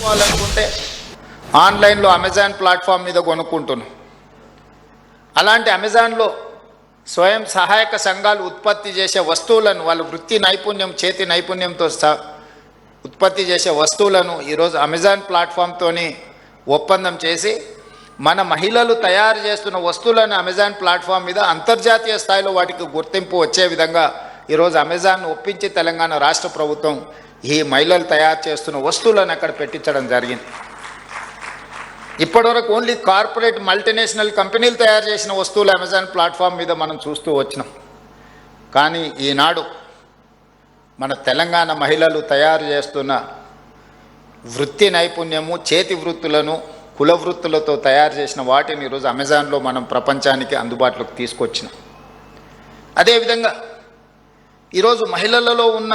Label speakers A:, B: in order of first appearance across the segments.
A: కొనాలనుకుంటే ఆన్లైన్లో Amazon platform మీద కొనుక్కుంటున్నాం. అలాంటి అమెజాన్లో స్వయం సహాయక సంఘాలు ఉత్పత్తి చేసే వస్తువులను, వాళ్ళ వృత్తి నైపుణ్యం, చేతి నైపుణ్యంతో ఉత్పత్తి చేసే వస్తువులను ఈరోజు అమెజాన్ ప్లాట్ఫామ్తోని ఒప్పందం చేసి మన మహిళలు తయారు చేస్తున్న వస్తువులను అమెజాన్ ప్లాట్ఫామ్ మీద అంతర్జాతీయ స్థాయిలో వాటికి గుర్తింపు వచ్చే విధంగా ఈరోజు అమెజాన్ ఒప్పించి తెలంగాణ రాష్ట్ర ప్రభుత్వం ఈ మహిళలు తయారు చేస్తున్న వస్తువులను అక్కడ పెట్టించడం జరిగింది. ఇప్పటివరకు ఓన్లీ కార్పొరేట్ మల్టీనేషనల్ కంపెనీలు తయారు చేసిన వస్తువులు అమెజాన్ ప్లాట్ఫామ్ మీద మనం చూస్తూ వచ్చినాం. కానీ ఈనాడు మన తెలంగాణ మహిళలు తయారు చేస్తున్న వృత్తి నైపుణ్యము, చేతి వృత్తులను, కుల వృత్తులతో తయారు చేసిన వాటిని ఈరోజు అమెజాన్లో మనం ప్రపంచానికి అందుబాటులోకి తీసుకొచ్చినాం. అదేవిధంగా ఈరోజు మహిళలలో ఉన్న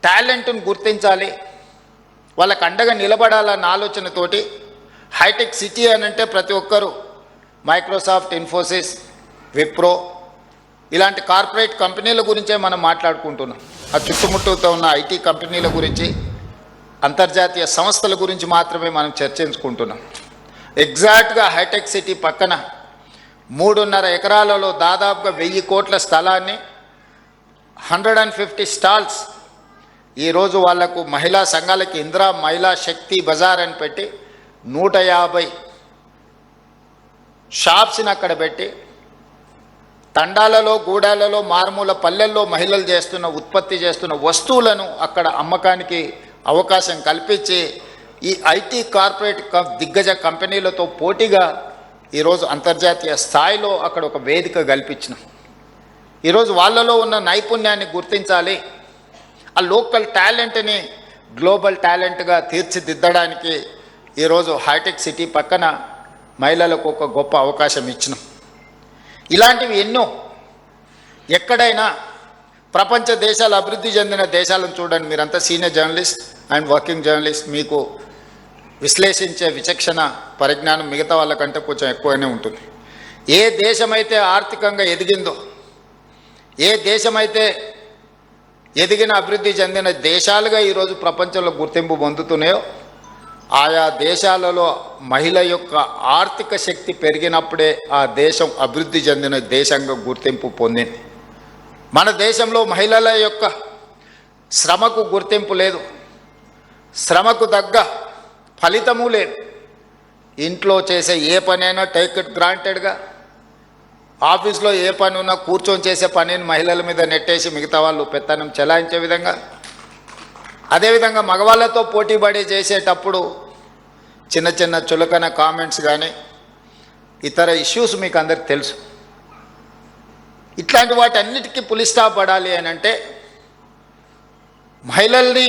A: టాలెంట్ను గుర్తించాలి, వాళ్ళకు అండగా నిలబడాలన్న ఆలోచనతోటి హైటెక్ సిటీ అని అంటే ప్రతి ఒక్కరూ మైక్రోసాఫ్ట్, ఇన్ఫోసిస్, విప్రో ఇలాంటి కార్పొరేట్ కంపెనీల గురించే మనం మాట్లాడుకుంటున్నాం. ఆ చుట్టుముట్టుతో ఉన్న ఐటీ కంపెనీల గురించి, అంతర్జాతీయ సంస్థల గురించి మాత్రమే మనం చర్చించుకుంటున్నాం. ఎగ్జాక్ట్గా హైటెక్ సిటీ పక్కన 3.5 ఎకరాలలో దాదాపుగా 1000 కోట్ల స్థలాన్ని 150 స్టాల్స్ ఈరోజు వాళ్లకు మహిళా సంఘాలకి ఇందిరా మహిళా శక్తి బజార్ అని పెట్టి 150 షాప్స్ని అక్కడ పెట్టి తండాలలో, గూడాలలో, మారుమూల పల్లెల్లో మహిళలు ఉత్పత్తి చేస్తున్న వస్తువులను అక్కడ అమ్మకానికి అవకాశం కల్పించి ఈ ఐటీ కార్పొరేట్ దిగ్గజ కంపెనీలతో పోటీగా ఈరోజు అంతర్జాతీయ స్థాయిలో అక్కడ ఒక వేదిక కల్పించినాం. ఈరోజు వాళ్ళలో ఉన్న నైపుణ్యాన్ని గుర్తించాలి, ఆ లోకల్ టాలెంట్ని గ్లోబల్ టాలెంట్గా తీర్చిదిద్దడానికి ఈరోజు హైటెక్ సిటీ పక్కన మహిళలకు ఒక గొప్ప అవకాశం ఇచ్చినాం. ఇలాంటివి ఎన్నో. ఎక్కడైనా ప్రపంచ దేశాలు, అభివృద్ధి చెందిన దేశాలను చూడండి, మీరంతా senior journalist and working journalist, మీకు విశ్లేషించే విచక్షణ పరిజ్ఞానం మిగతా వాళ్ళకంటే కొంచెం ఎక్కువనే ఉంటుంది. ఏ దేశమైతే ఆర్థికంగా ఎదిగిందో, ఏ దేశమైతే ఎదిగిన అభివృద్ధి చెందిన దేశాలుగా ఈరోజు ప్రపంచంలో గుర్తింపు పొందుతున్నాయో ఆయా దేశాలలో మహిళ యొక్క ఆర్థిక శక్తి పెరిగినప్పుడే ఆ దేశం అభివృద్ధి చెందిన దేశంగా గుర్తింపు పొందింది. మన దేశంలో మహిళల యొక్క శ్రమకు గుర్తింపు లేదు, శ్రమకు తగ్గ ఫలితము లేదు. ఇంట్లో చేసే ఏ పనైనా టేక్ ఇట్ గ్రాంటెడ్గా, ఆఫీస్లో ఏ పని ఉన్నా కూర్చొని చేసే పనిని మహిళల మీద నెట్టేసి మిగతా వాళ్ళు పెత్తనం చెలాయించే విధంగా, అదేవిధంగా మగవాళ్ళతో పోటీపడి చేసేటప్పుడు చిన్న చిన్న చులకన కామెంట్స్ కానీ ఇతర ఇష్యూస్ మీకు అందరికి తెలుసు. ఇట్లాంటి వాటి అన్నిటికీ పులి స్టాప్ పడాలి అని అంటే మహిళల్ని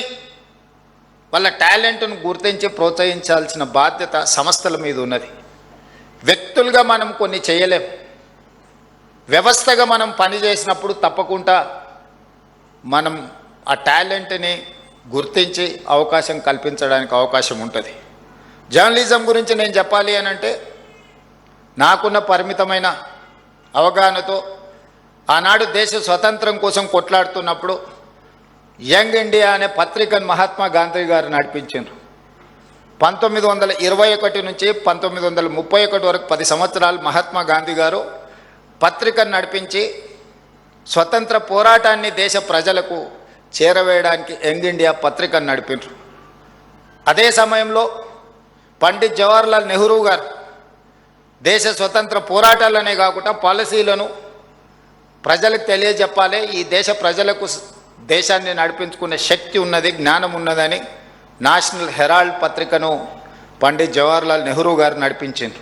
A: వాళ్ళ టాలెంట్ను గుర్తించి ప్రోత్సహించాల్సిన బాధ్యత సంస్థల మీద ఉన్నది. వ్యక్తులుగా మనం కొన్ని చేయలేం, వ్యవస్థగా మనం పని చేసినప్పుడు తప్పకుండా మనం ఆ టాలెంట్ని గుర్తించి అవకాశం కల్పించడానికి అవకాశం ఉంటుంది. జర్నలిజం గురించి నేను చెప్పాలి అని అంటే నాకున్న పరిమితమైన అవగాహనతో ఆనాడు దేశ స్వతంత్రం కోసం కొట్లాడుతున్నప్పుడు యంగ్ ఇండియా అనే పత్రికను మహాత్మా గాంధీ గారు నడిపించారు. 1921 నుంచి 1931 వరకు 10 సంవత్సరాలు మహాత్మా గాంధీ గారు పత్రికను నడిపించి స్వతంత్ర పోరాటాన్ని దేశ ప్రజలకు చేరవేయడానికి యంగ్ ఇండియా పత్రికను నడిపించారు. అదే సమయంలో పండిత్ జవహర్లాల్ నెహ్రూ గారు దేశ స్వతంత్ర పోరాటాలనే కాకుండా పాలసీలను ప్రజలకు తెలియజెప్పాలి, ఈ దేశ ప్రజలకు దేశాన్ని నడిపించుకునే శక్తి ఉన్నది, జ్ఞానం ఉన్నదని నేషనల్ హెరాల్డ్ పత్రికను పండిత్ జవహర్లాల్ నెహ్రూ గారు నడిపించారు.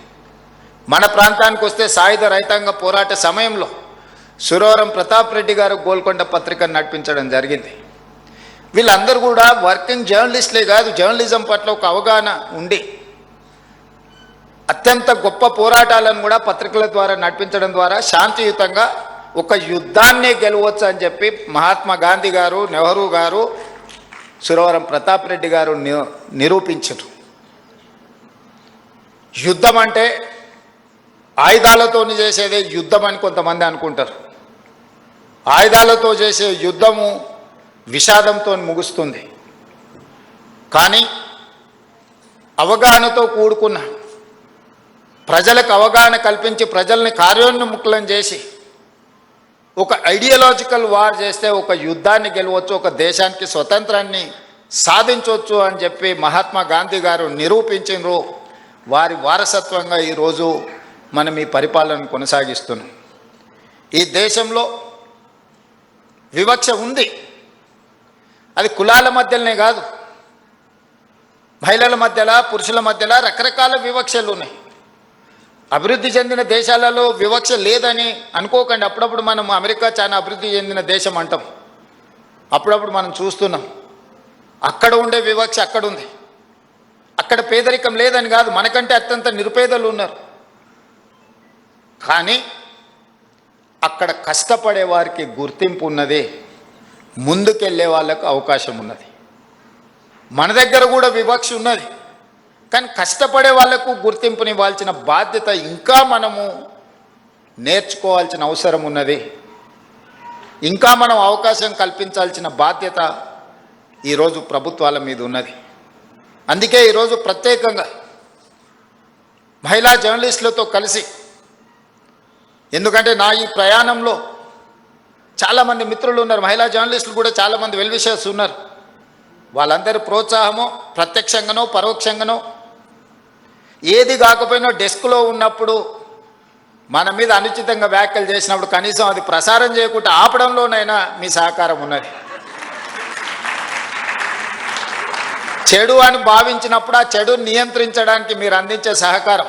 A: మన ప్రాంతానికి వస్తే సాయుధ రైతాంగ పోరాట సమయంలో సురవరం ప్రతాప్ రెడ్డి గారు గోల్కొండ పత్రికను నడిపించడం జరిగింది. వీళ్ళందరూ కూడా వర్కింగ్ జర్నలిస్టులే కాదు, జర్నలిజం పట్ల ఒక అవగాహన ఉండి అత్యంత గొప్ప పోరాటాలను కూడా పత్రికల ద్వారా నడిపించడం ద్వారా శాంతియుతంగా ఒక యుద్ధాన్నే గెలవచ్చు అని చెప్పి మహాత్మా గాంధీ గారు, నెహ్రూ గారు, సురవరం ప్రతాప్ రెడ్డి గారు నిరూపించారు. యుద్ధం అంటే ఆయుధాలతో చేసేదే యుద్ధం అని కొంతమంది అనుకుంటారు. ఆయుధాలతో చేసే యుద్ధము విషాదంతో ముగుస్తుంది. కానీ అవగాహనతో కూడుకున్న ప్రజలకు అవగాహన కల్పించి ప్రజల్ని కార్యోన్ముఖులను చేసి ఒక ఐడియాలజికల్ వార్ చేస్తే ఒక యుద్ధాన్ని గెలవచ్చు, ఒక దేశానికి స్వతంత్రాన్ని సాధించవచ్చు అని చెప్పి మహాత్మా గాంధీ గారు నిరూపించారు. వారి వారసత్వంగా ఈరోజు మనం ఈ పరిపాలనను కొనసాగిస్తున్నాం. ఈ దేశంలో వివక్ష ఉంది. అది కులాల మధ్యలోనే కాదు, మహిళల మధ్యలో, పురుషుల మధ్యలో రకరకాల వివక్షలు ఉన్నాయి. అభివృద్ధి చెందిన దేశాలలో వివక్ష లేదని అనుకోకండి. అప్పుడప్పుడు మనం అమెరికా చాలా అభివృద్ధి చెందిన దేశం అంటాం, అప్పుడప్పుడు మనం చూస్తున్నాం. అక్కడ ఉండే వివక్ష అక్కడ ఉంది. అక్కడ పేదరికం లేదని కాదు, మనకంటే అత్యంత నిరుపేదలు ఉన్నారు. కానీ అక్కడ కష్టపడే వారికి గుర్తింపు ఉన్నది, ముందుకెళ్ళే వాళ్ళకు అవకాశం ఉన్నది. మన దగ్గర కూడా వివక్ష ఉన్నది, కానీ కష్టపడే వాళ్లకు గుర్తింపునివ్వాల్సిన బాధ్యత ఇంకా మనము నేర్చుకోవాల్సిన అవసరం ఉన్నది. ఇంకా మనం అవకాశం కల్పించాల్సిన బాధ్యత ఈరోజు ప్రభుత్వాల మీద ఉన్నది. అందుకే ఈరోజు ప్రత్యేకంగా మహిళా జర్నలిస్టులతో కలిసి, ఎందుకంటే నా ఈ ప్రయాణంలో చాలామంది మిత్రులు ఉన్నారు, మహిళా జర్నలిస్టులు కూడా చాలామంది వెల్ విషర్స్ ఉన్నారు. వాళ్ళందరి ప్రోత్సాహమో ప్రత్యక్షంగానో పరోక్షంగానో ఏది కాకపోయినా డెస్క్లో ఉన్నప్పుడు మన మీద అనుచితంగా వ్యాఖ్యలు చేసినప్పుడు కనీసం అది ప్రసారం చేయకుండా ఆపడంలోనైనా మీ సహకారం ఉన్నది. చెడు అని భావించినప్పుడు ఆ చెడు నియంత్రించడానికి మీరు అందించే సహకారం,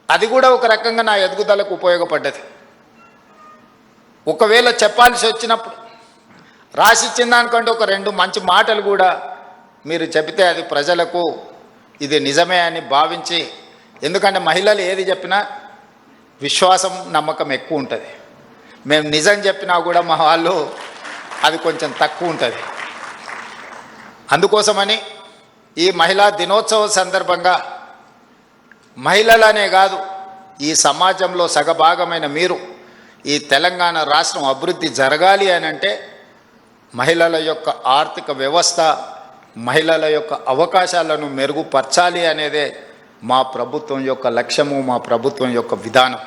A: అది కూడా ఒక రకంగా నా ఎదుగుదలకు ఉపయోగపడ్డది. ఒకవేళ చెప్పాల్సి వచ్చినప్పుడు రాసిచ్చిన దానికంటే ఒక 2 మంచి మాటలు కూడా మీరు చెబితే అది ప్రజలకు ఇది నిజమే అని భావించి, ఎందుకంటే మహిళలు ఏది చెప్పినా విశ్వాసం నమ్మకం ఎక్కువ ఉంటుంది. మేము నిజం చెప్పినా కూడా మా వాళ్ళు అది కొంచెం తక్కువ ఉంటుంది. అందుకోసమని ఈ మహిళా దినోత్సవం సందర్భంగా మహిళలనే కాదు, ఈ సమాజంలో సగభాగమైన మీరు, ఈ తెలంగాణ రాష్ట్రం అభివృద్ధి జరగాలి అని అంటే మహిళల యొక్క ఆర్థిక వ్యవస్థ, మహిళల యొక్క అవకాశాలను మెరుగుపరచాలి అనేదే మా ప్రభుత్వం యొక్క లక్ష్యము, మా ప్రభుత్వం యొక్క విధానం.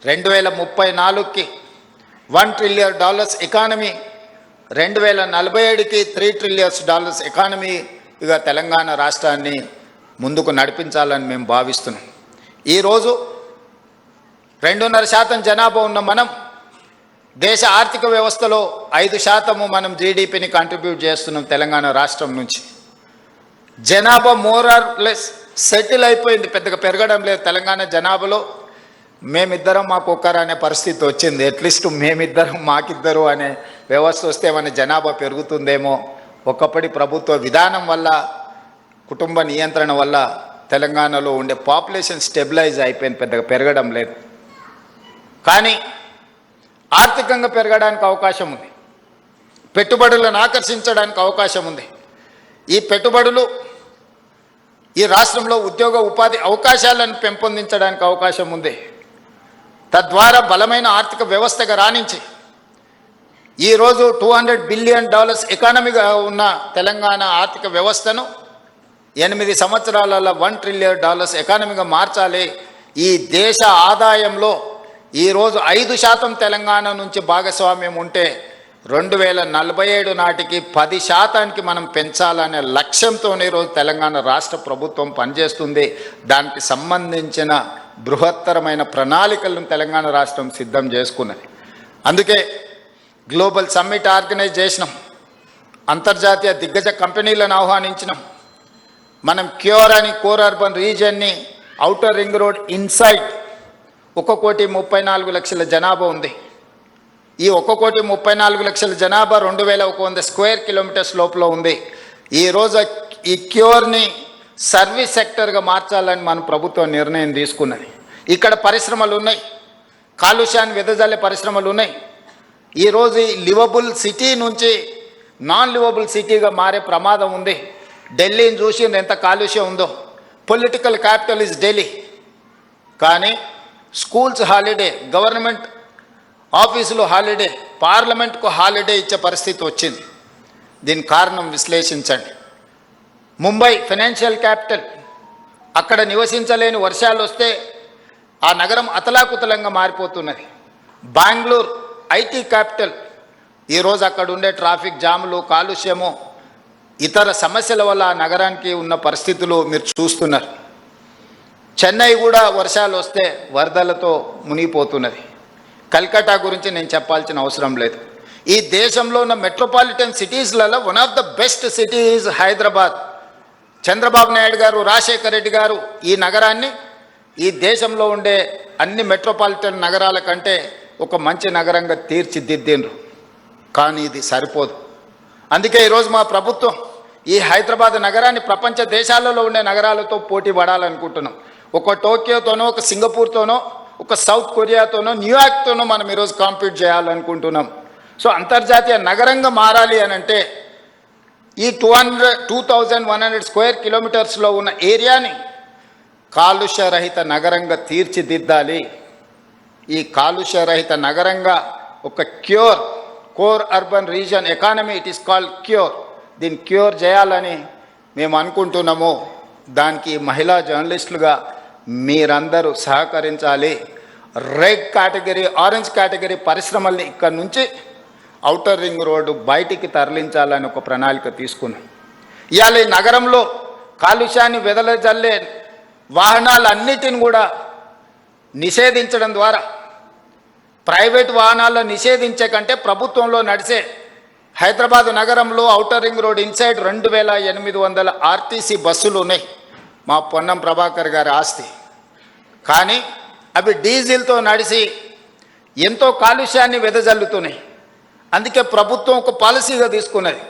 A: 2034కి $1 ట్రిలియన్ ఎకానమీ, 2047కి $3 ట్రిలియన్ ఎకానమీ ఇక తెలంగాణ రాష్ట్రాన్ని ముందుకు నడిపించాలని మేము భావిస్తున్నాం. ఈరోజు 2.5% జనాభా ఉన్న మనం దేశ ఆర్థిక వ్యవస్థలో 5% మనం జీడిపిని కంట్రిబ్యూట్ చేస్తున్నాం తెలంగాణ రాష్ట్రం నుంచి. జనాభా మోర్ ఆర్ లెస్ సెటిల్ అయిపోయింది, పెద్దగా పెరగడం లేదు తెలంగాణ జనాభాలో. మేమిద్దరం మాకొక్కరు అనే పరిస్థితి వచ్చింది. అట్లీస్ట్ మేమిద్దరం మాకిద్దరు అనే వ్యవస్థ వస్తే మన జనాభా పెరుగుతుందేమో. ఒకప్పటి ప్రభుత్వ విధానం వల్ల, కుటుంబ నియంత్రణ వల్ల తెలంగాణలో ఉండే పాపులేషన్ స్టెబిలైజ్ అయిపోయింది, పెద్దగా పెరగడం లేదు. కానీ ఆర్థికంగా పెరగడానికి అవకాశం ఉంది, పెట్టుబడులను ఆకర్షించడానికి అవకాశం ఉంది. ఈ పెట్టుబడులు ఈ రాష్ట్రంలో ఉద్యోగ ఉపాధి అవకాశాలను పెంపొందించడానికి అవకాశం ఉంది. తద్వారా బలమైన ఆర్థిక వ్యవస్థగా రాణించి ఈరోజు $200 బిలియన్ ఎకానమీగా ఉన్న తెలంగాణ ఆర్థిక వ్యవస్థను 8 సంవత్సరాలలో $1 ట్రిలియన్ ఎకానమీగా మార్చాలి. ఈ దేశ ఆదాయంలో ఈరోజు 5% తెలంగాణ నుంచి భాగస్వామ్యం ఉంటే 2047 నాటికి 10%కి మనం పెంచాలనే లక్ష్యంతో ఈరోజు తెలంగాణ రాష్ట్ర ప్రభుత్వం పనిచేస్తుంది. దానికి సంబంధించిన బృహత్తరమైన ప్రణాళికలను తెలంగాణ రాష్ట్రం సిద్ధం చేసుకున్నది. అందుకే గ్లోబల్ సమ్మిట్ ఆర్గనైజ్ చేసినాం, అంతర్జాతీయ దిగ్గజ కంపెనీలను ఆహ్వానించినాం. మనం క్యూర్ అని కోర్ అర్బన్ రీజియన్ని, ఔటర్ రింగ్ రోడ్ ఇన్సైడ్ 1,34,00,000 జనాభా ఉంది. ఈ 1,34,00,000 జనాభా 2,100 స్క్వేర్ కిలోమీటర్స్ లోపల ఉంది. ఈరోజు ఈ క్యూర్ని సర్వీస్ సెక్టర్గా మార్చాలని మన ప్రభుత్వం నిర్ణయం తీసుకున్నది. ఇక్కడ పరిశ్రమలు ఉన్నాయి, కాలుష్యాన్ని వెదజల్లే పరిశ్రమలు ఉన్నాయి. ఈరోజు ఈ లివబుల్ సిటీ నుంచి నాన్ లివబుల్ సిటీగా మారే ప్రమాదం ఉంది. ఢిల్లీని చూసింది ఎంత కాలుష్యం ఉందో. పొలిటికల్ క్యాపిటల్ ఇస్ ఢిల్లీ, కానీ స్కూల్స్ హాలిడే, గవర్నమెంట్ ఆఫీసులు హాలిడే, పార్లమెంట్కు హాలిడే ఇచ్చే పరిస్థితి వచ్చింది. దీని కారణం విశ్లేషించండి. ముంబై ఫైనాన్షియల్ క్యాపిటల్, అక్కడ నివసించలేని వర్షాలు వస్తే ఆ నగరం అతలాకుతలంగా మారిపోతున్నది. బెంగళూరు ఐటీ క్యాపిటల్, ఈరోజు అక్కడ ఉండే ట్రాఫిక్ జాములు, కాలుష్యము, ఇతర సమస్యల వల్ల ఆ నగరానికి ఉన్న పరిస్థితులు మీరు చూస్తున్నారు. చెన్నై కూడా వర్షాలు వస్తే వరదలతో మునిగిపోతున్నది. కల్కట్టా గురించి నేను చెప్పాల్సిన అవసరం లేదు. ఈ దేశంలో ఉన్న మెట్రోపాలిటన్ సిటీస్లలో one of the best city is Hyderabad. Chandrababu Naidu గారు, రాజశేఖర్ రెడ్డి గారు ఈ నగరాన్ని ఈ దేశంలో ఉండే అన్ని మెట్రోపాలిటన్ నగరాల కంటే ఒక మంచి నగరంగా తీర్చిదిద్దిండ్రు. కానీ ఇది సరిపోదు. అందుకే ఈరోజు మా ప్రభుత్వం ఈ హైదరాబాద్ నగరాన్ని ప్రపంచ దేశాలలో ఉండే నగరాలతో పోటీ పడాలనుకుంటున్నాం. ఒక టోక్యోతోనో, ఒక సింగపూర్తోనో, ఒక సౌత్ కొరియాతోనో, న్యూయార్క్తోనో మనం ఈరోజు కాంపీట్ చేయాలనుకుంటున్నాం. సో అంతర్జాతీయ నగరంగా మారాలి అని అంటే ఈ 2100 స్క్వేర్ కిలోమీటర్స్లో ఉన్న ఏరియాని కాలుష్యరహిత నగరంగా తీర్చిదిద్దాలి. ఈ కాలుష్యరహిత నగరంగా ఒక core urban reason economy, it is called cure, దీన్ని క్యూర్ చేయాలని మేము అనుకుంటున్నాము. దానికి మహిళా జర్నలిస్టులుగా మీరందరూ సహకరించాలి. రెడ్ కేటగిరీ, ఆరెంజ్ కేటగిరీ పరిశ్రమల్ని ఇక్కడ నుంచి ఔటర్ రింగ్ రోడ్డు బయటికి తరలించాలని ఒక ప్రణాళిక తీసుకున్నాం. ఇవాళ ఈ నగరంలో కాలుష్యాన్ని వెదలజల్లే వాహనాలన్నిటిని కూడా నిషేధించడం ద్వారా, ప్రైవేట్ వాహనాలను నిషేధించే కంటే ప్రభుత్వంలో నడిచే హైదరాబాద్ నగరంలో outer ring road inside 2800 RTC బస్సులు ఉన్నాయి, మా పొన్నం ప్రభాకర్ గారి ఆస్తి. కానీ అవి డీజిల్తో నడిచి ఎంతో కాలుష్యాన్ని వెదజల్లుతున్నాయి. అందుకే ప్రభుత్వం ఒక పాలసీగా తీసుకున్నది,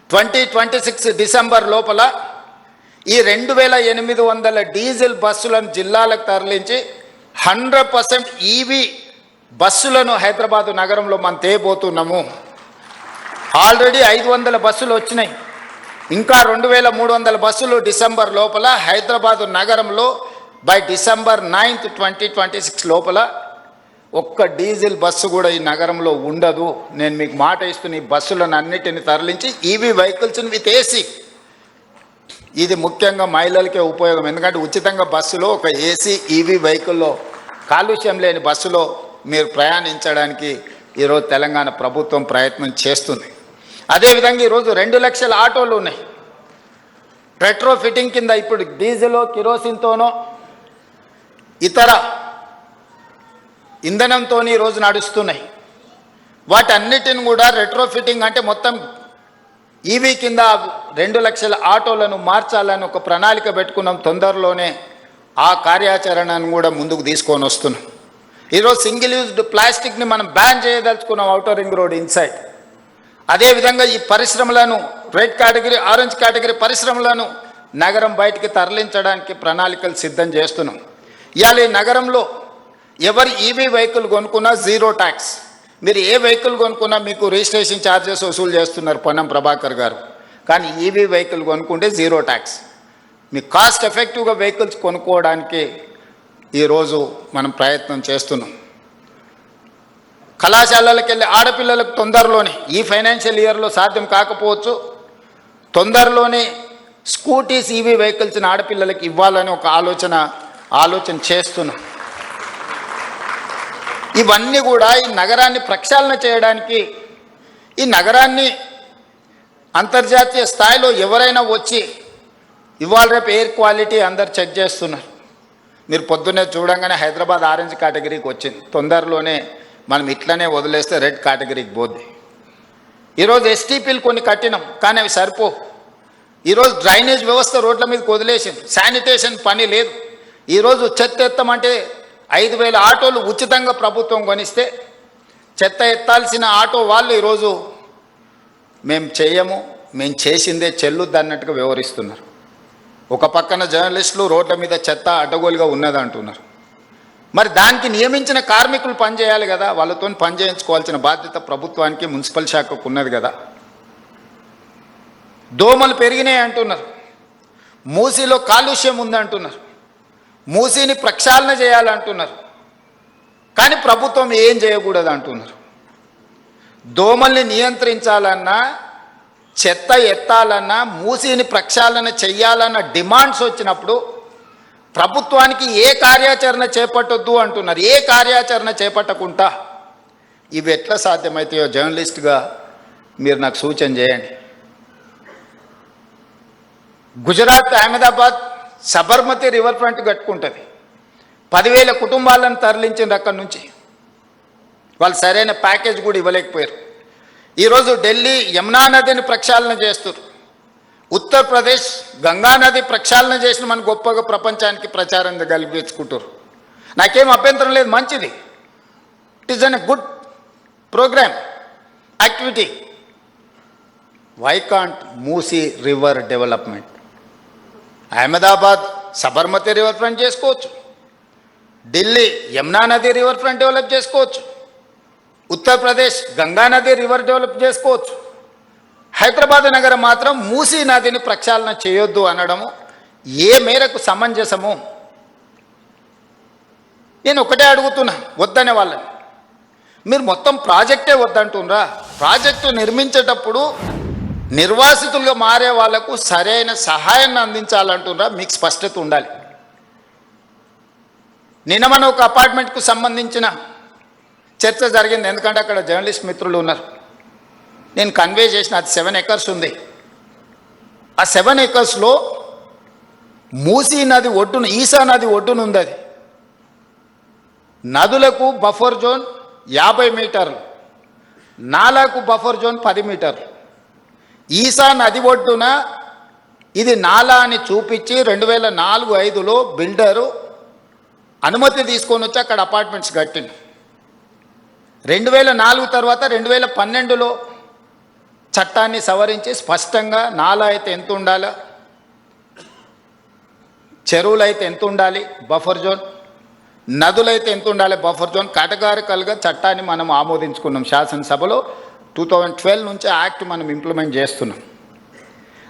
A: 2026 డిసెంబర్ లోపల ఈ 2800 డీజిల్ బస్సులను జిల్లాలకు తరలించి 100% ఈవీ బస్సులను హైదరాబాదు నగరంలో మనం తేబోతున్నాము. ఆల్రెడీ 500 బస్సులు వచ్చినాయి, ఇంకా 2300 బస్సులు డిసెంబర్ లోపల హైదరాబాదు నగరంలో బై డిసెంబర్ 9, 2026 లోపల ఒక్క డీజిల్ బస్సు కూడా ఈ నగరంలో ఉండదు. నేను మీకు మాట ఇస్తున్న ఈ బస్సులను అన్నిటిని తరలించి ఈవీ వెహికల్స్ని విత్ ఏసీ, ఇది ముఖ్యంగా మహిళలకే ఉపయోగం. ఎందుకంటే ఉచితంగా బస్సులో ఒక ఏసీ ఈవీ వెహికల్లో కాలుష్యం లేని బస్సులో మీరు ప్రయాణించడానికి ఈరోజు తెలంగాణ ప్రభుత్వం ప్రయత్నం చేస్తుంది. అదేవిధంగా ఈరోజు 2 లక్షల ఆటోలు ఉన్నాయి రెట్రో ఫిట్టింగ్ కింద. ఇప్పుడు డీజిల్, కిరోసిన్తోనో ఇతర ఇంధనంతో ఈరోజు నడుస్తున్నాయి. వాటన్నిటిని కూడా రెట్రో ఫిట్టింగ్ అంటే మొత్తం ఈవీ కింద 2 లక్షల ఆటోలను మార్చాలని ఒక ప్రణాళిక పెట్టుకున్నాం. తొందరలోనే ఆ కార్యాచరణను కూడా ముందుకు తీసుకొని వస్తున్నాం. ఈరోజు సింగిల్ యూజ్డ్ ప్లాస్టిక్ని మనం బ్యాన్ చేయదలుచుకున్నాం ఔటర్ రింగ్ రోడ్ ఇన్సైడ్. అదేవిధంగా ఈ పరిశ్రమలను, రెడ్ కేటగిరీ, ఆరెంజ్ కేటగిరీ పరిశ్రమలను నగరం బయటికి తరలించడానికి ప్రణాళికలు సిద్ధం చేస్తున్నాం. ఇవాళ ఈ నగరంలో ఎవరు ఈవీ వెహికల్ కొనుక్కున్నా జీరో ట్యాక్స్. మీరు ఏ వెహికల్ కొనుక్కున్నా మీకు రిజిస్ట్రేషన్ ఛార్జెస్ వసూలు చేస్తున్నారు పొన్నం ప్రభాకర్ గారు. కానీ ఈవీ వెహికల్ కొనుక్కుంటే జీరో ట్యాక్స్. మీ కాస్ట్ ఎఫెక్టివ్గా వెహికల్స్ కొనుక్కోవడానికి ఈరోజు మనం ప్రయత్నం చేస్తున్నాం. కళాశాలలకు వెళ్ళే ఆడపిల్లలకు తొందరలోనే, ఈ ఫైనాన్షియల్ ఇయర్లో సాధ్యం కాకపోవచ్చు, తొందరలోనే స్కూటీస్, ఈవీ వెహికల్స్ని ఆడపిల్లలకి ఇవ్వాలని ఒక ఆలోచన చేస్తున్నాం. ఇవన్నీ కూడా ఈ నగరాన్ని ప్రక్షాళన చేయడానికి, ఈ నగరాన్ని అంతర్జాతీయ స్థాయిలో ఎవరైనా వచ్చి ఇవాళ రేపు ఎయిర్ క్వాలిటీ అందరు చెక్ చేస్తున్నారు. మీరు పొద్దున్నే చూడంగానే హైదరాబాద్ ఆరెంజ్ కేటగిరీకి వచ్చింది. తొందరలోనే మనం ఇట్లనే వదిలేస్తే రెడ్ కేటగిరీకి పోద్ది. ఈరోజు ఎస్టీపీలు కొన్ని కట్టినాం, కానీ అవి సరిపో. ఈరోజు డ్రైనేజ్ వ్యవస్థ రోడ్ల మీదకి వదిలేసింది, శానిటేషన్ పని లేదు. ఈరోజు చెత్త ఎత్తమంటే 5000 ఆటోలు ఉచితంగా ప్రభుత్వం కొనిస్తే చెత్త ఎత్తాల్సిన ఆటో వాళ్ళు ఈరోజు మేము చేయము, మేము చేసిందే చెల్లుద్ది అన్నట్టుగా వ్యవహరిస్తున్నారు. ఒక పక్కన జర్నలిస్టులు రోడ్ల మీద చెత్త అడ్డగోలుగా ఉన్నది అంటున్నారు. మరి దానికి నియమించిన కార్మికులు పనిచేయాలి కదా, వాళ్ళతో పని చేయించుకోవాల్సిన బాధ్యత ప్రభుత్వానికి, మున్సిపల్ శాఖకు ఉన్నది కదా. దోమలు పెరిగినాయి అంటున్నారు, మూసీలో కాలుష్యం ఉందంటున్నారు, మూసీని ప్రక్షాళన చేయాలంటున్నారు. కానీ ప్రభుత్వం ఏం చేయకూడదు అంటున్నారు. దోమల్ని నియంత్రించాలన్నా చెత్త ఎత్తాలన్నా మూసీని ప్రక్షాళన చెయ్యాలన్న డిమాండ్స్ వచ్చినప్పుడు ప్రభుత్వానికి ఏ కార్యాచరణ చేపట్టొద్దు అంటున్నారు. ఏ కార్యాచరణ చేపట్టకుండా ఇవి ఎట్లా సాధ్యమవుతాయో జర్నలిస్ట్గా మీరు నాకు సూచన చేయండి. గుజరాత్ అహ్మదాబాద్ సబర్మతి రివర్ ఫ్రంట్ కట్టుకుంటుంది. 10,000 కుటుంబాలను తరలించింది అక్కడి నుంచి. వాళ్ళు సరైన ప్యాకేజ్ కూడా ఇవ్వలేకపోయారు. ఈరోజు ఢిల్లీ యమునా నదిని ప్రక్షాళన చేస్తారు. ఉత్తరప్రదేశ్ గంగా నది ప్రక్షాళన చేసిన మన గొప్పగా ప్రపంచానికి ప్రచారం కల్పించుకుంటారు. నాకేం అభ్యంతరం లేదు, మంచిది. It is an good programme activity. Why can't Musi river development? Ahmedabad Sabarmati river front చేసుకోవచ్చు, ఢిల్లీ యమునా నది రివర్ ఫ్రంట్ డెవలప్ చేసుకోవచ్చు, ఉత్తరప్రదేశ్ గంగా నది రివర్ డెవలప్ చేసుకోవచ్చు. హైదరాబాద్ నగరం మాత్రం మూసీ నదిని ప్రక్షాళన చేయొద్దు అనడము ఏ మేరకు సమంజసము? నేను ఒకటే అడుగుతున్నా, వద్దనే వాళ్ళని. మీరు మొత్తం ప్రాజెక్టే వద్దంటున్నారా? ప్రాజెక్టు నిర్మించేటప్పుడు నిర్వాసితులుగా మారే వాళ్లకు సరైన సహాయాన్ని అందించాలంటున్నారా? మీకు స్పష్టత ఉండాలి. నిన్న మన ఒక అపార్ట్మెంట్కు సంబంధించిన చర్చ జరిగింది. ఎందుకంటే అక్కడ జర్నలిస్ట్ మిత్రులు ఉన్నారు. నేను కన్వే చేసిన అది 7 acres ఉంది. ఆ 7 acresలో మూసీ నది ఒడ్డున, ఈసా నది ఒడ్డున ఉంది. అది నదులకు బఫర్ జోన్ 50 మీటర్లు, నాలాకు బఫర్ జోన్ 10 మీటర్లు. ఈసా నది ఒడ్డున ఇది నాలా అని చూపించి 2004-05లో బిల్డరు అనుమతి తీసుకొని వచ్చి అక్కడ అపార్ట్మెంట్స్ కట్టింది. 2004 తర్వాత 2012లో చట్టాన్ని సవరించి స్పష్టంగా నాలా అయితే ఎంత ఉండాలో, చెరువులు అయితే ఎంత ఉండాలి బఫర్ జోన్, నదులైతే ఎంత ఉండాలి బఫర్ జోన్, కేటగారికల్గా చట్టాన్ని మనం ఆమోదించుకున్నాం శాసనసభలో. 2012 నుంచి యాక్ట్ మనం ఇంప్లిమెంట్ చేస్తున్నాం.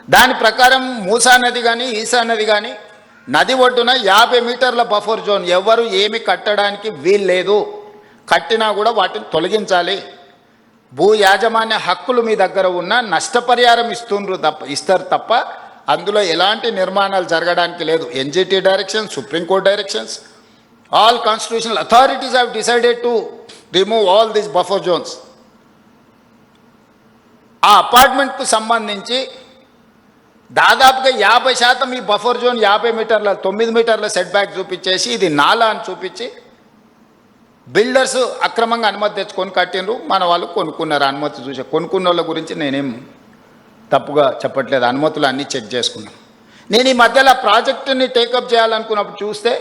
A: దాని ప్రకారం మూసా నది కానీ ఈసా నది కానీ నది ఒడ్డున 50 మీటర్ల బఫర్ జోన్, ఎవరు ఏమి కట్టడానికి వీల్లేదు. కట్టినా కూడా వాటిని తొలగించాలి. భూ యాజమాన్య హక్కులు మీ దగ్గర ఉన్న నష్టపరిహారం ఇస్తారు తప్ప అందులో ఎలాంటి నిర్మాణాలు జరగడానికి లేదు. NGT directions, supreme court directions, all constitutional authorities have decided to remove all these buffer zones. ఆ అపార్ట్మెంట్కు సంబంధించి దాదాపుగా 50% ఈ బఫర్ జోన్ 50 మీటర్ల 9 మీటర్ల సెట్ బ్యాక్ చూపించేసి ఇది నాలా అని చూపించి బిల్డర్స్ అక్రమంగా అనుమతి తెచ్చుకొని కట్టినరు. మన వాళ్ళు కొనుక్కున్నారు. అనుమతి చూసే కొనుక్కున్న వాళ్ళ గురించి నేనేం తప్పుగా చెప్పట్లేదు. అనుమతులు అన్నీ చెక్ చేసుకున్నాం. నేను ఈ మధ్యలో ప్రాజెక్టుని టేకప్ చేయాలనుకున్నప్పుడు చూస్తే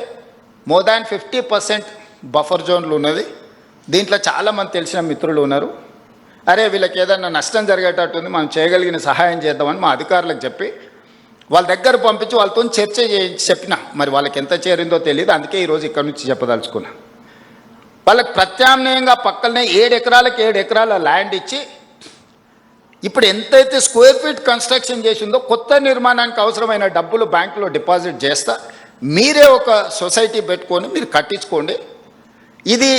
A: మోర్ దాన్ 50% బఫర్ జోన్లు ఉన్నది. దీంట్లో చాలామంది తెలిసిన మిత్రులు ఉన్నారు. అరే వీళ్ళకి ఏదైనా నష్టం జరిగేటట్టుంది, మనం చేయగలిగిన సహాయం చేద్దామని మా అధికారులకు చెప్పి వాళ్ళ దగ్గర పంపించి వాళ్ళతో చర్చ చేయించి చెప్పిన. మరి వాళ్ళకి ఎంత చేరిందో తెలియదు. అందుకే ఈరోజు ఇక్కడ నుంచి చెప్పదలుచుకున్నా. వాళ్ళకి ప్రత్యామ్నాయంగా పక్కనే 7 ఎకరాలకు 7 ఎకరాల ల్యాండ్ ఇచ్చి ఇప్పుడు ఎంతైతే స్క్వేర్ ఫీట్ కన్స్ట్రక్షన్ చేసిందో కొత్త నిర్మాణానికి అవసరమైన డబ్బులు బ్యాంకులో డిపాజిట్ చేస్తా, మీరే ఒక సొసైటీ పెట్టుకొని మీరు కట్టించుకోండి. ఇది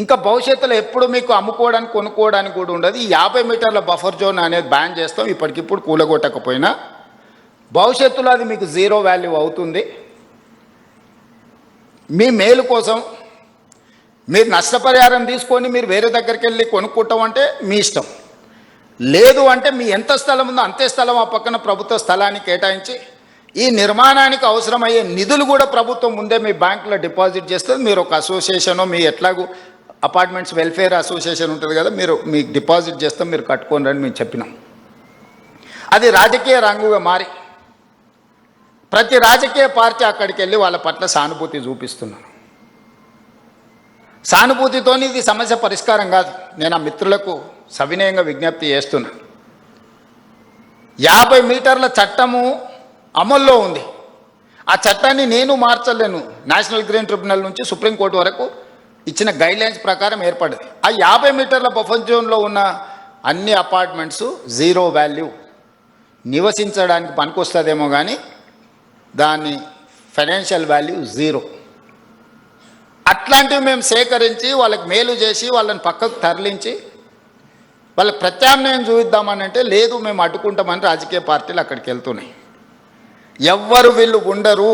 A: ఇంకా భవిష్యత్తులో ఎప్పుడు మీకు అమ్ముకోవడానికి కొనుక్కోవడానికి కూడా ఉండదు. ఈ 50 మీటర్ల బఫర్ జోన్ అనేది బ్యాన్ చేస్తాం. ఇప్పటికిప్పుడు కూలగొట్టకపోయినా భవిష్యత్తులో అది మీకు 0 వాల్యూ అవుతుంది. మీ మేలు కోసం మీరు నష్టపరిహారం తీసుకొని మీరు వేరే దగ్గరికి వెళ్ళి కొనుక్కుంటాం అంటే మీ ఇష్టం. లేదు అంటే మీ ఎంత స్థలం ఉందో అంతే స్థలం ఆ పక్కన ప్రభుత్వ స్థలాన్ని కేటాయించి ఈ నిర్మాణానికి అవసరమయ్యే నిధులు కూడా ప్రభుత్వం ముందే మీ బ్యాంకులో డిపాజిట్ చేస్తుంది. మీరు ఒక అసోసియేషనో, మీ ఎట్లాగూ అపార్ట్మెంట్స్ వెల్ఫేర్ అసోసియేషన్ ఉంటుంది కదా, మీరు మీకు డిపాజిట్ చేస్తాం, మీరు కట్టుకోండి అని మేము చెప్పినాం. అది రాజకీయ రంగుగా మారి ప్రతి రాజకీయ పార్టీ అక్కడికి వెళ్ళి వాళ్ళ పట్ల సానుభూతి చూపిస్తున్నారు. సానుభూతితో ఇది సమస్య పరిష్కారం కాదు. నేను ఆ మిత్రులకు సవినయంగా విజ్ఞప్తి చేస్తున్నా. 50 మీటర్ల చట్టము అమల్లో ఉంది. ఆ చట్టాన్ని నేను మార్చలేను. నేషనల్ గ్రీన్ ట్రిబ్యునల్ నుంచి సుప్రీంకోర్టు వరకు ఇచ్చిన గైడ్లైన్స్ ప్రకారం ఏర్పడింది. ఆ 50 మీటర్ల బఫర్ జోన్లో ఉన్న అన్ని అపార్ట్మెంట్స్ 0 వాల్యూ, నివసించడానికి పనికొస్తుందేమో కానీ దాని ఫైనాన్షియల్ వాల్యూ 0. అట్లాంటివి మేము సేకరించి వాళ్ళకి మేలు చేసి వాళ్ళని పక్కకు తరలించి వాళ్ళకి ప్రత్యామ్నాయం చూపిద్దామని అంటే లేదు మేము అడ్డుకుంటామని రాజకీయ పార్టీలు అక్కడికి వెళ్తున్నాయి. ఎవ్వరు వీళ్ళు ఉండరు,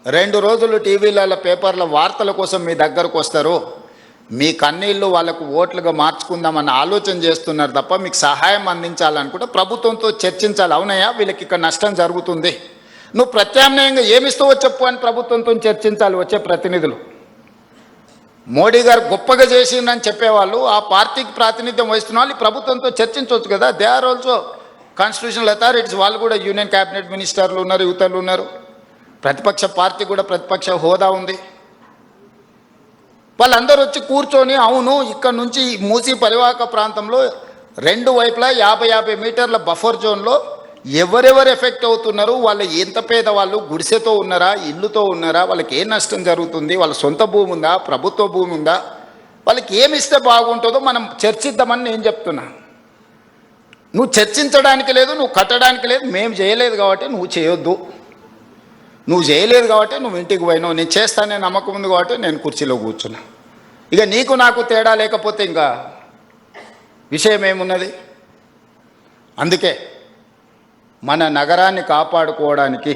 A: 2 రోజులు టీవీలలో పేపర్ల వార్తల కోసం మీ దగ్గరకు వస్తారు, మీ కన్నీళ్ళు వాళ్ళకు ఓట్లుగా మార్చుకుందామన్న ఆలోచన చేస్తున్నారు తప్ప మీకు సహాయం అందించాలనుకుంటే ప్రభుత్వంతో చర్చించాలి. అవునయ్యా వీళ్ళకి ఇక్కడ నష్టం జరుగుతుంది, నువ్వు ప్రత్యామ్నాయంగా ఏమిస్తావో చెప్పు అని ప్రభుత్వంతో చర్చించాలి వచ్చే ప్రతినిధులు. మోడీ గారు గొప్పగా చేసిందని చెప్పేవాళ్ళు, ఆ పార్టీకి ప్రాతినిధ్యం వహిస్తున్న వాళ్ళు ప్రభుత్వంతో చర్చించవచ్చు కదా. They are also constitutional authorities, వాళ్ళు కూడా యూనియన్ క్యాబినెట్ మినిస్టర్లు ఉన్నారు, యువతలు ఉన్నారు, ప్రతిపక్ష పార్టీ కూడా ప్రతిపక్ష హోదా ఉంది. వాళ్ళందరూ వచ్చి కూర్చొని అవును ఇక్కడ నుంచి మూసీ పరివాహక ప్రాంతంలో 2 వైపులా 50 మీటర్ల బఫర్ జోన్లో ఎవరెవరు ఎఫెక్ట్ అవుతున్నారు, వాళ్ళు ఎంత పేదవాళ్ళు, గుడిసెతో ఉన్నారా, ఇల్లుతో ఉన్నారా, వాళ్ళకి ఏ నష్టం జరుగుతుంది, వాళ్ళ సొంత భూమి ఉందా, ప్రభుత్వ భూమి ఉందా, వాళ్ళకి ఏమి ఇస్తే బాగుంటుందో మనం చర్చిద్దామని నేను చెప్తున్నా. నువ్వు చర్చించడానికి లేదు, నువ్వు కట్టడానికి లేదు, మేము చేయలేదు కాబట్టి నువ్వు చేయొద్దు, నువ్వు చేయలేదు కాబట్టి నువ్వు ఇంటికి పోయినావు, నేను చేస్తానే నమ్మకం ఉంది కాబట్టి నేను కుర్చీలో కూర్చున్నా. ఇక నీకు నాకు తేడా లేకపోతే ఇంకా విషయం ఏమున్నది? అందుకే మన నగరాన్ని కాపాడుకోవడానికి,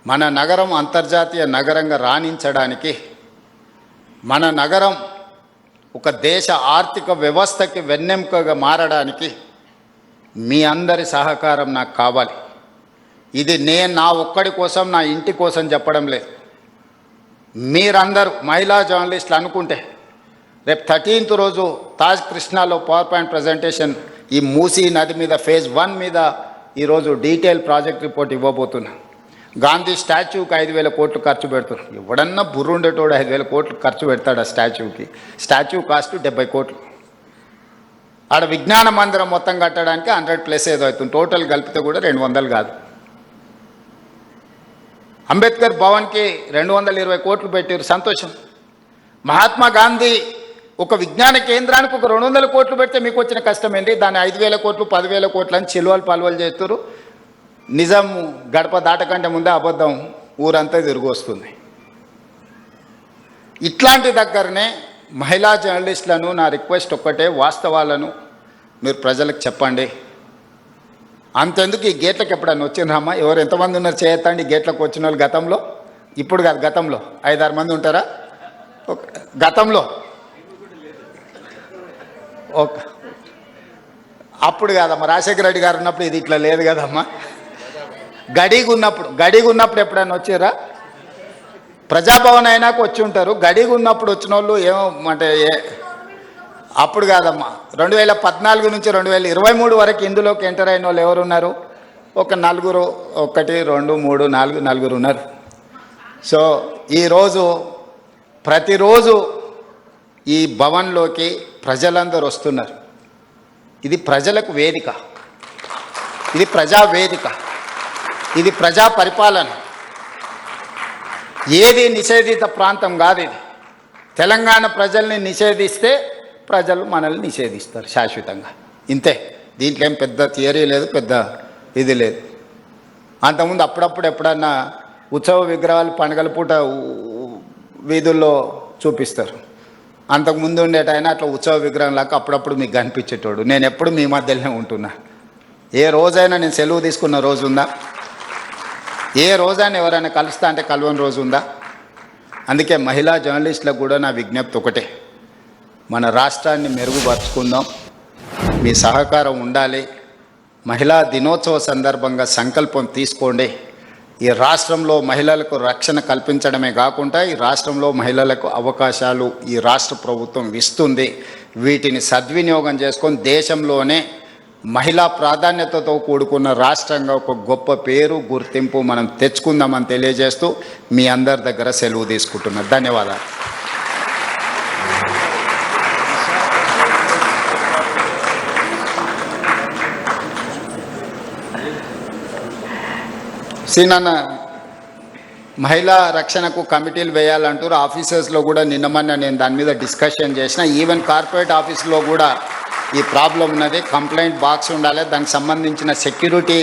A: మన నగరం అంతర్జాతీయ నగరంగా రాణించడానికి, మన నగరం ఒక దేశ ఆర్థిక వ్యవస్థకి వెన్నెముకగా మారడానికి మీ అందరి సహకారం నాకు కావాలి. ఇది నేను నా ఒక్కడి కోసం, నా ఇంటి కోసం చెప్పడం లేదు. మీరందరూ మహిళా జర్నలిస్టులు అనుకుంటే రేపు 13th రోజు తాజ్ కృష్ణాలో పవర్ పాయింట్ ప్రజెంటేషన్ ఈ మూసీ నది మీద ఫేజ్ 1 మీద ఈరోజు డీటెయిల్ ప్రాజెక్ట్ రిపోర్ట్ ఇవ్వబోతున్నా. గాంధీ స్టాచ్యూకి 5,000 కోట్లు ఖర్చు పెడుతున్నారు. ఎవడన్నా బుర్రుండేటోడు 5,000 కోట్లు ఖర్చు పెడతాడు ఆ స్టాచ్యూకి. స్టాచ్యూ కాస్ట్ 70 కోట్లు. ఆడ విజ్ఞాన మందిరం మొత్తం కట్టడానికి 100+ ఏదో అవుతుంది, టోటల్ కలిపితే కూడా 200 కాదు. అంబేద్కర్ భవన్కి 220 కోట్లు పెట్టారు, సంతోషం. మహాత్మా గాంధీ ఒక విజ్ఞాన కేంద్రానికి ఒక 200 కోట్లు పెడితే మీకు వచ్చిన కష్టం ఏంటి? దాన్ని 5,000 కోట్లు 10,000 కోట్లు అని చిలువలు పలువలు చేస్తారు. నిజం గడప దాటకంటే ముందే అబద్ధం ఊరంతా తిరిగి వస్తుంది. ఇట్లాంటి దగ్గరనే మహిళా జర్నలిస్టులను నా రిక్వెస్ట్ ఒక్కటే, వాస్తవాలను మీరు ప్రజలకు చెప్పండి. అంతెందుకు ఈ గేట్లకు ఎప్పుడన్నా వచ్చిండ్రమ్మా? ఎవరు ఎంతమంది ఉన్నారు చేయొద్దండి గేట్లకు వచ్చిన వాళ్ళు గతంలో? ఇప్పుడు కాదు, గతంలో 5-6 మంది ఉంటారా? గతంలో ఓకే, అప్పుడు కాదమ్మా, రాజశేఖర రెడ్డి గారు ఉన్నప్పుడు ఇది ఇట్లా లేదు కదమ్మా. గడిగా ఉన్నప్పుడు ఎప్పుడైనా వచ్చారా? ప్రజాభవన్ అయినాక వచ్చి ఉంటారు. గడిగా ఉన్నప్పుడు వచ్చిన వాళ్ళు ఏమో అంటే అప్పుడు కాదమ్మా. 2014 నుంచి 2023 వరకు ఇందులోకి ఎంటర్ అయిన వాళ్ళు ఎవరున్నారు? ఒక 4, 1 2 3 4 నలుగురు ఉన్నారు. సో ఈరోజు ప్రతిరోజు ఈ భవన్లోకి ప్రజలందరూ వస్తున్నారు. ఇది ప్రజలకు వేదిక, ఇది ప్రజా వేదిక, ఇది ప్రజా పరిపాలన. ఏది నిషేధిత ప్రాంతం కాదు ఇది. తెలంగాణ ప్రజల్ని నిషేధిస్తే ప్రజలు మనల్ని నిషేధిస్తారు శాశ్వతంగా, ఇంతే. దీంట్లో ఏం పెద్ద థియరీ లేదు, పెద్ద ఇది లేదు. అంతకుముందు అప్పుడప్పుడు ఎప్పుడన్నా ఉత్సవ విగ్రహాలు పండుగల పూట వీధుల్లో చూపిస్తారు. అంతకుముందు ఉండేటైనా అట్లా ఉత్సవ విగ్రహం లాగా అప్పుడప్పుడు మీకు కనిపించేటోడు. నేను ఎప్పుడు మీ మధ్యలోనే ఉంటున్నా. ఏ రోజైనా నేను సెలవు తీసుకున్న రోజు ఉందా? ఏ రోజైనా ఎవరైనా కలుస్తా అంటే కలవని రోజు ఉందా? అందుకే మహిళా జర్నలిస్టులకు కూడా నా విజ్ఞప్తి ఒకటే, మన రాష్ట్రాన్ని మెరుగుపరుచుకుందాం, మీ సహకారం ఉండాలి. మహిళా దినోత్సవ సందర్భంగా సంకల్పం తీసుకోండి. ఈ రాష్ట్రంలో మహిళలకు రక్షణ కల్పించడమే కాకుండా ఈ రాష్ట్రంలో మహిళలకు అవకాశాలు ఈ రాష్ట్ర ప్రభుత్వం ఇస్తుంది. వీటిని సద్వినియోగం చేసుకొని దేశంలోనే మహిళా ప్రాధాన్యతతో కూడుకున్న రాష్ట్రంగా ఒక గొప్ప పేరు, గుర్తింపు మనం తెచ్చుకుందామని తెలియజేస్తూ మీ అందరి దగ్గర సెలవు తీసుకుంటున్నాను. ధన్యవాదాలు. సీనన్న, మహిళా రక్షణకు కమిటీలు వేయాలంటారు. ఆఫీసర్స్లో కూడా నిన్నమన్న నేను దాని మీద డిస్కషన్ చేసిన. ఈవెన్ కార్పొరేట్ ఆఫీస్లో కూడా ఈ ప్రాబ్లం ఉన్నది. కంప్లైంట్ బాక్స్ ఉండాలి, దానికి సంబంధించిన సెక్యూరిటీ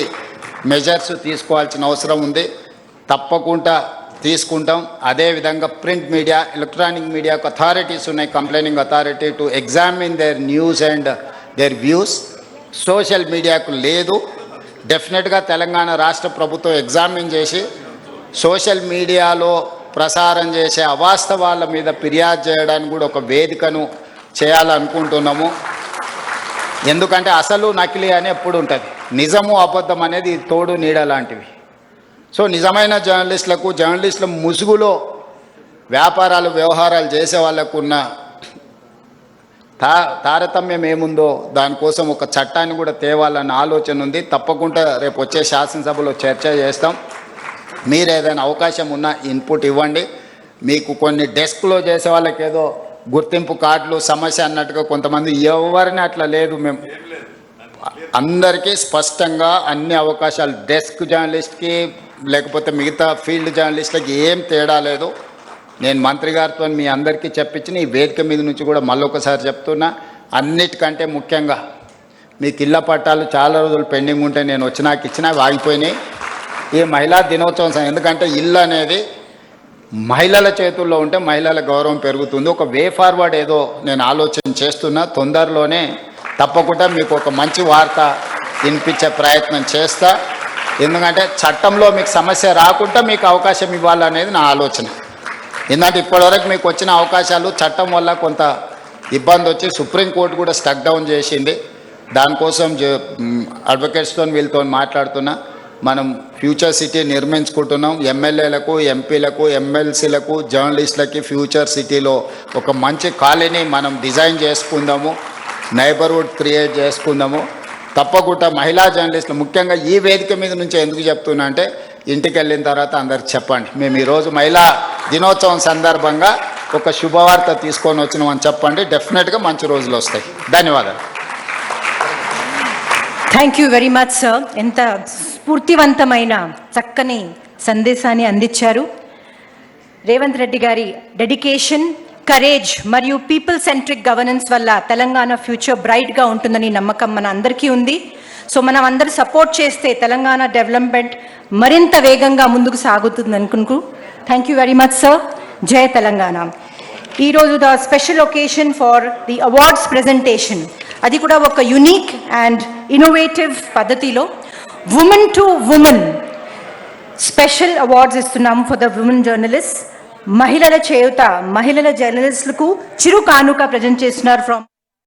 A: మెజర్స్ తీసుకోవాల్సిన అవసరం ఉంది. తప్పకుండా తీసుకుంటాం. అదేవిధంగా ప్రింట్ మీడియా, ఎలక్ట్రానిక్ మీడియాకు అథారిటీస్ ఉన్నాయి, complaining authority to examine their news and their views. Social మీడియాకు లేదు. డెఫినెట్గా తెలంగాణ రాష్ట్ర ప్రభుత్వం ఎగ్జామిన్ చేసి సోషల్ మీడియాలో ప్రసారం చేసే అవాస్తవాల మీద ఫిర్యాదు చేయడానికి కూడా ఒక వేదికను చేయాలనుకుంటున్నాము. ఎందుకంటే అసలు నకిలీ అని ఎప్పుడు ఉంటుంది, నిజము అబద్ధం అనేది తోడు నీడ లాంటివి. సో నిజమైన జర్నలిస్టుల ముసుగులో వ్యాపారాలు వ్యవహారాలు చేసే వాళ్ళకు ఉన్న తారతమ్యం ఏముందో దానికోసం ఒక చట్టాన్ని కూడా తేవాలన్న ఆలోచన ఉంది. తప్పకుండా రేపు వచ్చే శాసనసభలో చర్చ చేస్తాం. మీరు ఏదైనా అవకాశం ఉన్నా ఇన్పుట్ ఇవ్వండి. మీకు కొన్ని డెస్క్లో చేసే వాళ్ళకి ఏదో గుర్తింపు కార్డులు సమస్య అన్నట్టుగా కొంతమంది, ఎవరిని అట్లా లేదు. మేము అందరికీ స్పష్టంగా అన్ని అవకాశాలు, డెస్క్ జర్నలిస్ట్కి లేకపోతే మిగతా ఫీల్డ్ జర్నలిస్ట్లకి ఏం తేడా లేదు. నేను మంత్రి గారితో మీ అందరికీ చెప్పించిన ఈ వేదిక మీద నుంచి కూడా మళ్ళొకసారి చెప్తున్నా, అన్నిటికంటే ముఖ్యంగా మీకు ఇళ్ళ పట్టాలు చాలా రోజులు పెండింగ్ ఉంటే నేను వచ్చినాక ఇచ్చినా ఆగిపోయినాయి. ఈ మహిళా దినోత్సవం, ఎందుకంటే ఇల్లు అనేది మహిళల చేతుల్లో ఉంటే మహిళల గౌరవం పెరుగుతుంది. ఒక వే ఫార్వర్డ్ ఏదో నేను ఆలోచన చేస్తున్నా. తొందరలోనే తప్పకుండా మీకు ఒక మంచి వార్త వినిపించే ప్రయత్నం చేస్తా. ఎందుకంటే చట్టంలో మీకు సమస్య రాకుండా మీకు అవకాశం ఇవ్వాలనేది నా ఆలోచన. ఎందుకంటే ఇప్పటివరకు మీకు వచ్చిన అవకాశాలు చట్టం వల్ల కొంత ఇబ్బంది వచ్చి సుప్రీంకోర్టు కూడా స్టక్ డౌన్ చేసింది. దానికోసం అడ్వకేట్స్తో వీళ్ళతో మాట్లాడుతున్నా. మనం ఫ్యూచర్ సిటీ నిర్మించుకుంటున్నాం. ఎమ్మెల్యేలకు, ఎంపీలకు, ఎమ్మెల్సీలకు, జర్నలిస్టులకి ఫ్యూచర్ సిటీలో ఒక మంచి కాలనీ మనం డిజైన్ చేసుకుందాము, నైబర్హుడ్ క్రియేట్ చేసుకుందాము. తప్పకుండా మహిళా జర్నలిస్టులు ముఖ్యంగా ఈ వేదిక మీద నుంచి ఎందుకు చెప్తున్నా అంటే, ఇంటికి వెళ్ళిన తర్వాత అందరికి చెప్పండి, మేము ఈరోజు మహిళా దినోత్సవం సందర్భంగా ఒక శుభవార్త తీసుకొని వచ్చినామని చెప్పండి. డెఫినెట్గా మంచి రోజులు వస్తాయి. ధన్యవాదాలు.
B: Thank you very much sir. ఎంత స్ఫూర్తివంతమైన చక్కని సందేశాన్ని అందించారు. రేవంత్ రెడ్డి గారి డెడికేషన్, కరేజ్ మరియు పీపుల్ సెంట్రిక్ గవర్నెన్స్ వల్ల తెలంగాణ ఫ్యూచర్ బ్రైట్గా ఉంటుందని నమ్మకం మన అందరికీ ఉంది. సో మనం అందరూ సపోర్ట్ చేస్తే తెలంగాణ డెవలప్మెంట్ మరింత వేగంగా ముందుకు సాగుతుంది అనుకుంటూ thank you very much sir. జై తెలంగాణ. ఈరోజు the special occasion for the awards presentation, అది కూడా ఒక యునిక్ అండ్ ఇన్నోవేటివ్ పద్ధతిలో women to women special awards ఇస్తున్నాము ఫర్ ద ఉమెన్ జర్నలిస్ట్. మహిళల చేయుత, మహిళల జర్నలిస్టులకు చిరు కానుక ప్రజెంట్ చేస్తున్నారు ఫ్రమ్